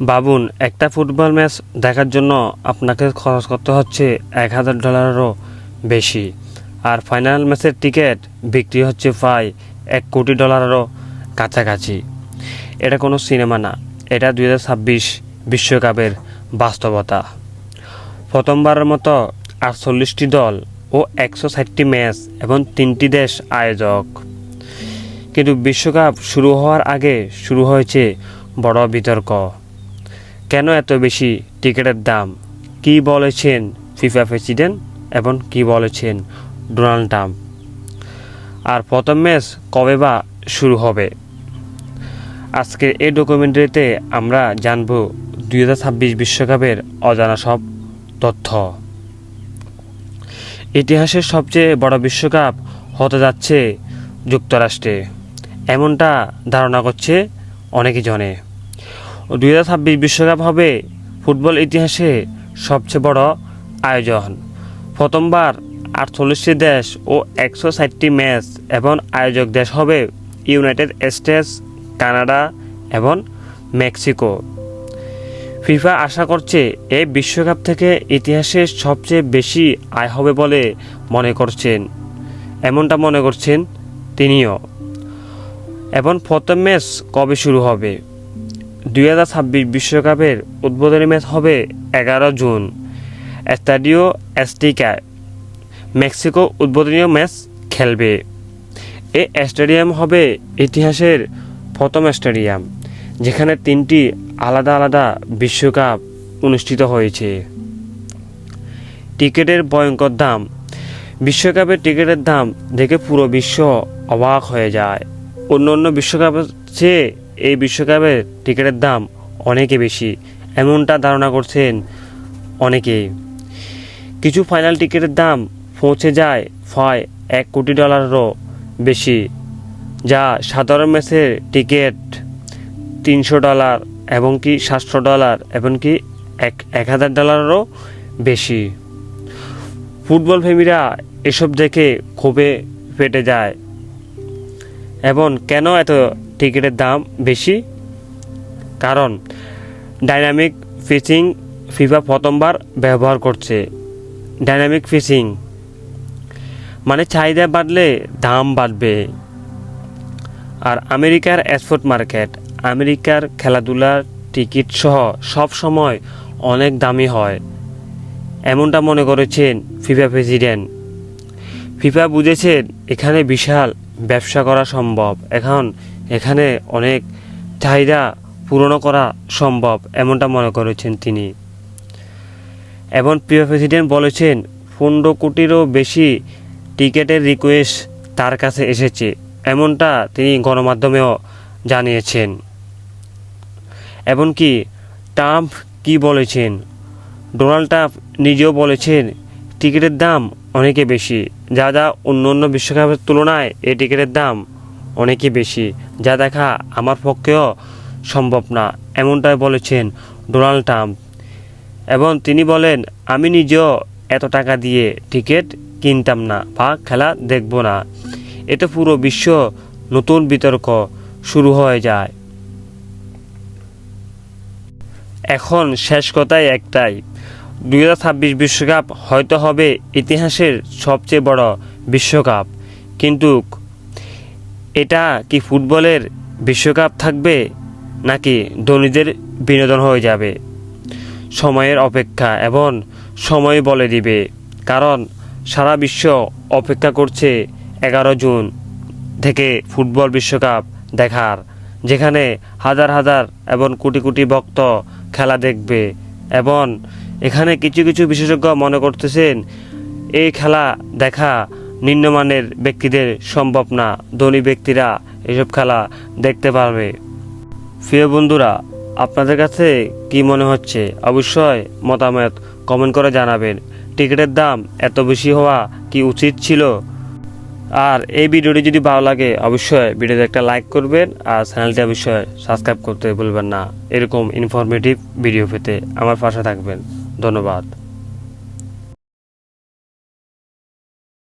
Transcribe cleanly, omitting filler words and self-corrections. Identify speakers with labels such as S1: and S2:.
S1: ভাবুন, একটা football match দেখার জন্য আপনাকে খরচ করতে হচ্ছে $1,000-এরও বেশি, আর ফাইনাল ম্যাচের টিকিট বিক্রি হচ্ছে প্রায় $1 কোটি কাছাকাছি। এটা কোনো সিনেমা না, এটা 2026 বিশ্বকাপের বাস্তবতা। প্রথমবারের মতো 48টি দল ও 160টি ম্যাচ এবং 3টি দেশ আয়োজক। কিন্তু বিশ্বকাপ শুরু হওয়ার আগে শুরু হয়েছে বড় বিতর্ক। কেন এত বেশি টিকিটের দাম? কী বলেছেন ফিফা প্রেসিডেন্ট এবং কী বলেছেন ডোনাল্ড ট্রাম্প? আর প্রথম ম্যাচ কবে বা শুরু হবে? আজকের এই ডকুমেন্টারিতে আমরা জানব 2026 বিশ্বকাপের অজানা সব তথ্য। ইতিহাসের সবচেয়ে বড় বিশ্বকাপ হতে যাচ্ছে যুক্তরাষ্ট্রে, এমনটা ধারণা করছে অনেকে জনে। 2026 বিশ্বকাপ হবে ফুটবল ইতিহাসে সবচেয়ে বড় আয়োজন। প্রথমবার 48টি দেশ ও 160টি ম্যাচ এবং আয়োজক দেশ হবে ইউনাইটেড স্টেটস, কানাডা এবং মেক্সিকো। ফিফা আশা করছে এই বিশ্বকাপ থেকে ইতিহাসের সবচেয়ে বেশি আয় হবে বলে মনে করছেন, এমনটা মনে করছেন তিনিও। এবং প্রথম ম্যাচ কবে শুরু হবে? 2026 বিশ্বকাপের উদ্বোধনী ম্যাচ হবে 11 জুন স্টাডিও অ্যাজটেকায়। মেক্সিকো উদ্বোধনী ম্যাচ খেলবে। এই স্টেডিয়াম হবে ইতিহাসের প্রথম স্টেডিয়াম যেখানে 3টি আলাদা আলাদা বিশ্বকাপ অনুষ্ঠিত হয়েছে। টিকিটের ভয়ঙ্কর দাম। বিশ্বকাপের টিকিটের দাম দেখে পুরো বিশ্ব অবাক হয়ে যায়। অন্য বিশ্বকাপের চেয়ে এই বিশ্বকাপের টিকিটের দাম অনেকে বেশি, এমনটা ধারণা করছেন অনেকেই। কিছু ফাইনাল টিকিটের দাম পৌঁছে যায় প্রায় $1 কোটিরও বেশি, যা সাধারণ ম্যাচের টিকিট $300 এবং কি $700 এবং কি $1,000-এরও বেশি। ফুটবল প্রেমীরা এসব দেখে ক্ষোভে ফেটে যায়। এবং কেন এত টিকিটের দাম বেশি? কারণ ডাইনামিক প্রাইসিং ফিফা প্রথমবার ব্যবহার করছে। ডাইনামিক প্রাইসিং মানে চাহিদা বাড়লে দাম বাড়বে। আর আমেরিকার স্পোর্ট মার্কেট, আমেরিকার খেলাধুলার টিকিট সহ সব সময় অনেক দামি হয়, এমনটা মনে করেছেন ফিফা প্রেসিডেন্ট। ফিফা বুঝেছেন এখানে বিশাল ব্যবসা করা সম্ভব, এখানে অনেক চাহিদা পূরণ করা সম্ভব, এমনটা মনে করেছেন তিনি। এবং ফিফা প্রেসিডেন্ট বলেছেন 15 কোটিরও বেশি টিকিটের রিকোয়েস্ট তার কাছে এসেছে, এমনটা তিনি গণমাধ্যমেও জানিয়েছেন। এমনকি ট্রাম্প কি বলেছেন? ডোনাল্ড ট্রাম্প নিজেও বলেছেন টিকিটের দাম অনেকে বেশি, যা অন্য বিশ্বকাপের তুলনায় এই টিকিটের দাম অনেকে বেশি, যা দেখা আমার পক্ষেও সম্ভব না, এমনটাই বলেছেন ডোনাল্ড ট্রাম্প। এবং তিনি বলেন আমি নিজেও এত টাকা দিয়ে টিকিট কিনতাম না বা খেলা দেখব না। এতে পুরো বিশ্ব নতুন বিতর্ক শুরু হয়ে যায়। এখন শেষ কথাই একটাই, 2026 বিশ্বকাপ হয়তো হবে ইতিহাসের সবচেয়ে বড় বিশ্বকাপ, কিন্তু এটা কি ফুটবলের বিশ্বকাপ থাকবে নাকি ধনীদের বিনোদন হয়ে যাবে? সময়ের অপেক্ষা এবং সময় বলে দিবে। কারণ সারা বিশ্ব অপেক্ষা করছে 11 জুন থেকে ফুটবল বিশ্বকাপ দেখার, যেখানে হাজার হাজার এবং কোটি কোটি ভক্ত খেলা দেখবে। এবং এখানে কিছু বিশেষজ্ঞ মনে করতেছেন এই খেলা দেখা নিম্নমানের ব্যক্তিদের সম্ভব না, ধনী ব্যক্তিরা এসব খেলা দেখতে পারবে। প্রিয় বন্ধুরা, আপনাদের কাছে কি মনে হচ্ছে অবশ্যই মতামত কমেন্ট করে জানাবেন। টিকিটের দাম এত বেশি হওয়া কি উচিত ছিল? আর এই ভিডিওটি যদি ভালো লাগে অবশ্যই ভিডিওতে একটা লাইক করবেন, আর চ্যানেলটি অবশ্যই সাবস্ক্রাইব করতে ভুলবেন না। এরকম ইনফরমেটিভ ভিডিও পেতে আমার পাশে থাকবেন। ধন্যবাদ।